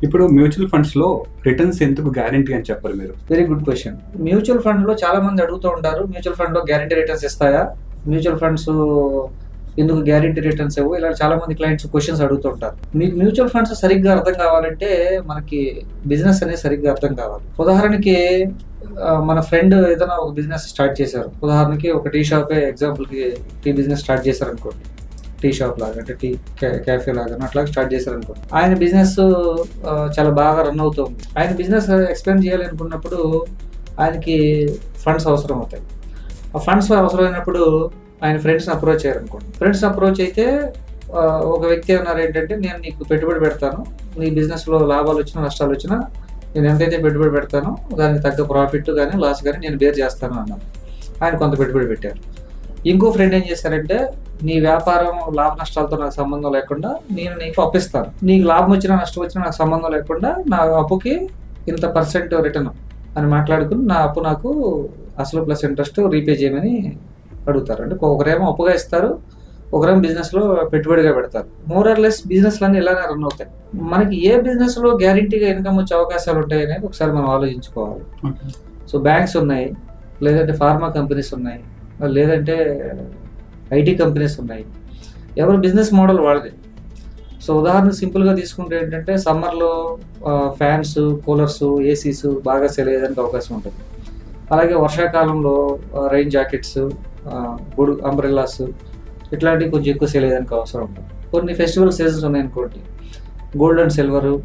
ఇప్పుడు మ్యూచువల్ ఫండ్స్‌లో రిటర్న్స్ ఎందుకు గ్యారంటీ అని చెప్పరు మీరు? Very good question. మ్యూచువల్ ఫండ్‌లో చాలా మంది అడుగుతూ ఉంటారు. మ్యూచువల్ ఫండ్‌లో గ్యారంటీ రిటర్న్స్ ఇస్తాయా? మ్యూచువల్ ఫండ్స్ ఎందుకు గ్యారంటీ రిటర్న్స్ ఇవ్వవు? ఇలా చాలా మంది క్లయింట్స్ క్వశ్చన్స్ అడుగుతూ ఉంటారు. మీకు మ్యూచువల్ ఫండ్స్ సరిగ్గా అర్థం కావాలంటే మనకి బిజినెస్ అనేది సరిగ్గా అర్థం కావాలి. ఉదాహరణకి మన ఫ్రెండ్ ఏదైనా ఒక బిజినెస్ స్టార్ట్ చేశారు. ఉదాహరణకి ఒక టీ షాపే ఎగ్జాంపుల్‌కి టీ బిజినెస్ స్టార్ట్ చేశారనుకోండి. టీ షాప్ లాగా అంటే టీ క్యాఫే లాగా అట్లా స్టార్ట్ చేశారనుకోండి. ఆయన బిజినెస్ చాలా బాగా రన్ అవుతుంది. ఆయన బిజినెస్ ఎక్స్పాండ్ చేయాలి అనుకున్నప్పుడు ఆయనకి ఫండ్స్ అవసరం అవుతాయి. ఆ ఫండ్స్ అవసరమైనప్పుడు ఆయన ఫ్రెండ్స్ని అప్రోచ్ అయ్యారనుకోండి. ఫ్రెండ్స్ని అప్రోచ్ అయితే ఒక వ్యక్తి అన్నారు ఏంటంటే, నేను నీకు పెట్టుబడి పెడతాను, నీ బిజినెస్లో లాభాలు వచ్చినా నష్టాలు వచ్చినా నేను ఎంతైతే పెట్టుబడి పెడతానో దానికి తగ్గ ప్రాఫిట్ కానీ లాస్ కానీ నేను బేర్ చేస్తాను అన్నాను. ఆయన కొంత పెట్టుబడి పెట్టారు. ఇంకో ఫ్రెండ్ ఏం చేశారంటే, నీ వ్యాపారం లాభ నష్టాలతో నాకు సంబంధం లేకుండా నేను నీకు అప్పిస్తాను, నీకు లాభం వచ్చినా నష్టం వచ్చినా నాకు సంబంధం లేకుండా నా అప్పుకి ఇంత పర్సెంట్ రిటర్న్ అని మాట్లాడుకుని నా అప్పు నాకు అసలు ప్లస్ ఇంట్రెస్ట్ రీపే చేయమని అడుగుతారు. అంటే ఒకరేమో అప్పుగా ఇస్తారు, ఒకరేమో బిజినెస్లో పెట్టుబడిగా పెడతారు. మోర్ ఆర్ లెస్ బిజినెస్లు అన్నీ ఇలానే రన్ అవుతాయి. మనకి ఏ బిజినెస్లో గ్యారంటీగా ఇన్కమ్ వచ్చే అవకాశాలు ఉంటాయి అనేది ఒకసారి మనం ఆలోచించుకోవాలి. సో బ్యాంక్స్ ఉన్నాయి, లేదంటే ఫార్మా కంపెనీస్ ఉన్నాయి, లేదంటే ఐటీ కంపెనీస్ ఉన్నాయి. ఎవరు బిజినెస్ మోడల్ వాళ్ళది. సో ఉదాహరణ సింపుల్గా తీసుకుంటే ఏంటంటే, సమ్మర్లో ఫ్యాన్స్, కూలర్స్, ఏసీస్ బాగా సేల్ అయ్యేదానికి అవకాశం ఉంటుంది. అలాగే వర్షాకాలంలో రైన్ జాకెట్స్, అంబ్రెల్లాస్ ఇట్లాంటివి కొంచెం ఎక్కువ సేల్ అయ్యేదానికి అవసరం ఉంటుంది. కొన్ని ఫెస్టివల్ సీజన్స్ ఉన్నాయనుకోండి, గోల్డ్ అండ్ సిల్వరు,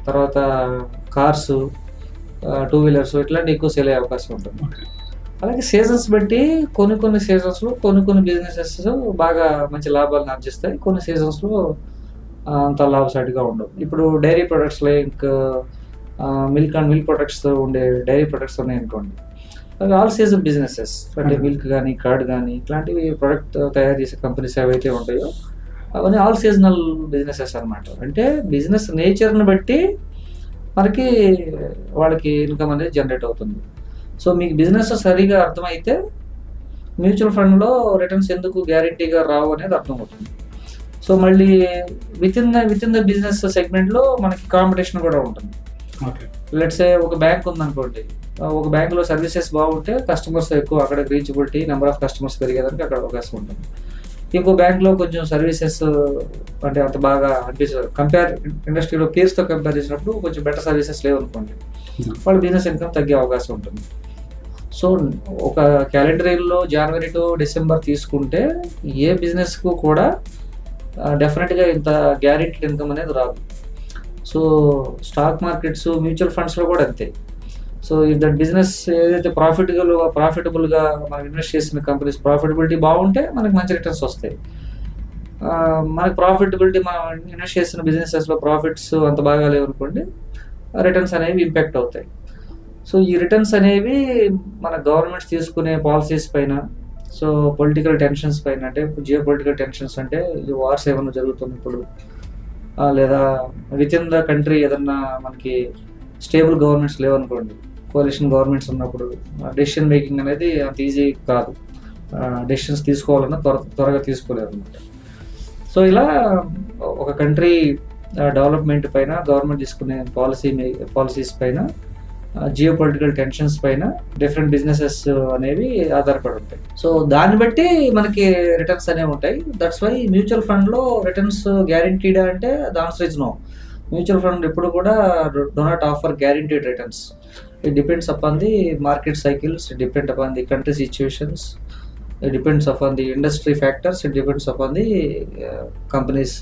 తర్వాత కార్స్, టూ వీలర్స్ ఇట్లాంటివి ఎక్కువ సేల్ అయ్యే అవకాశం ఉంటుంది. అలాగే సీజన్స్ బట్టి కొన్ని సీజన్స్లో కొన్ని బిజినెసెస్ బాగా మంచి లాభాలను ఆర్జిస్తాయి, కొన్ని సీజన్స్లో అంత లాభసాటిగా ఉండవు. ఇప్పుడు dairy products like milk and milk products ఉండే డైరీ ప్రొడక్ట్స్ ఉన్నాయనుకోండి, అవి ఆల్ సీజన్ బిజినెసెస్. అంటే మిల్క్ కానీ కర్డ్ కానీ ఇట్లాంటివి ప్రొడక్ట్ తయారు చేసే కంపెనీస్ ఏవైతే ఉంటాయో అవన్నీ ఆల్ సీజనల్ బిజినెసెస్ అనమాట. అంటే బిజినెస్ నేచర్ని బట్టి మనకి వాళ్ళకి ఇన్కమ్ అనేది జనరేట్ అవుతుంది. సో మీకు బిజినెస్ సరిగా అర్థమైతే మ్యూచువల్ ఫండ్లో రిటర్న్స్ ఎందుకు గ్యారంటీగా రావు అనేది అర్థమవుతుంది. సో మళ్ళీ విత్ ఇన్ ద బిజినెస్ సెగ్మెంట్లో మనకి కాంపిటీషన్ కూడా ఉంటుంది. లెట్స్ సే ఒక బ్యాంక్ ఉందనుకోండి, ఒక బ్యాంకులో సర్వీసెస్ బాగుంటే కస్టమర్స్ ఎక్కువ, అక్కడ రీచబిలిటీ, నెంబర్ ఆఫ్ కస్టమర్స్ పెరిగేదానికి అక్కడ అవకాశం ఉంటుంది. ఇంకో బ్యాంక్లో కొంచెం సర్వీసెస్ అంటే అంత బాగా అనిపించదు, ఇండస్ట్రీలో పీర్స్తో కంపేర్ చేసినప్పుడు కొంచెం బెటర్ సర్వీసెస్ లేవనుకోండి, వాళ్ళ బిజినెస్ ఇన్కమ్ తగ్గే అవకాశం ఉంటుంది. సో ఒక క్యాలెండర్ ఇయర్లో జనవరి టు డిసెంబర్ తీసుకుంటే ఏ బిజినెస్కు కూడా డెఫినెట్గా ఇంత గ్యారెంటీడ్ ఇన్కమ్ అనేది రాదు. సో స్టాక్ మార్కెట్స్, మ్యూచువల్ ఫండ్స్లో కూడా అంతే. సో ఇఫ్ దట్ బిజినెస్ ఏదైతే ప్రాఫిటబుల్గా మనం ఇన్వెస్ట్ చేసిన కంపెనీస్ ప్రాఫిటబిలిటీ బాగుంటే మనకి మంచి రిటర్న్స్ వస్తాయి. మనకి ప్రాఫిటబిలిటీ మనం ఇన్వెస్ట్ చేసిన బిజినెసెస్లో ప్రాఫిట్స్ అంత బాగా లేవనుకోండి, రిటర్న్స్ అనేవి ఇంపాక్ట్ అవుతాయి. సో ఈ రిటర్న్స్ అనేవి మన గవర్నమెంట్స్ తీసుకునే పాలసీస్ పైన, సో పొలిటికల్ టెన్షన్స్ పైన, అంటే జియో పొలిటికల్ టెన్షన్స్ అంటే వార్స్ ఏమైనా జరుగుతున్నప్పుడు, లేదా విత్ ఇన్ ద కంట్రీ ఏదన్నా మనకి స్టేబుల్ గవర్నమెంట్స్ లేవనుకోండి, కోalition గవర్నమెంట్స్ ఉన్నప్పుడు డెసిషన్ మేకింగ్ అనేది అంత ఈజీ కాదు. డెసిషన్స్ తీసుకోవాలన్నా త్వరగా తీసుకోలేరు అనమాట. సో ఇలా ఒక కంట్రీ డెవలప్మెంట్ పైన గవర్నమెంట్ తీసుకునే పాలసీస్ పైన, జియో పొలిటికల్ టెన్షన్స్ పైన డిఫరెంట్ బిజినెసెస్ అనేవి ఆధారపడి ఉంటాయి. సో దాన్ని బట్టి మనకి రిటర్న్స్ అనేవి ఉంటాయి. దట్స్ వై మ్యూచువల్ ఫండ్లో రిటర్న్స్ గ్యారంటీడా అంటే the answer is no. Mutual fund ఎప్పుడు కూడా do not offer guaranteed returns. It depends upon the market cycles, it depend upon the country situations, it depends upon the industry factors, it depends upon the company's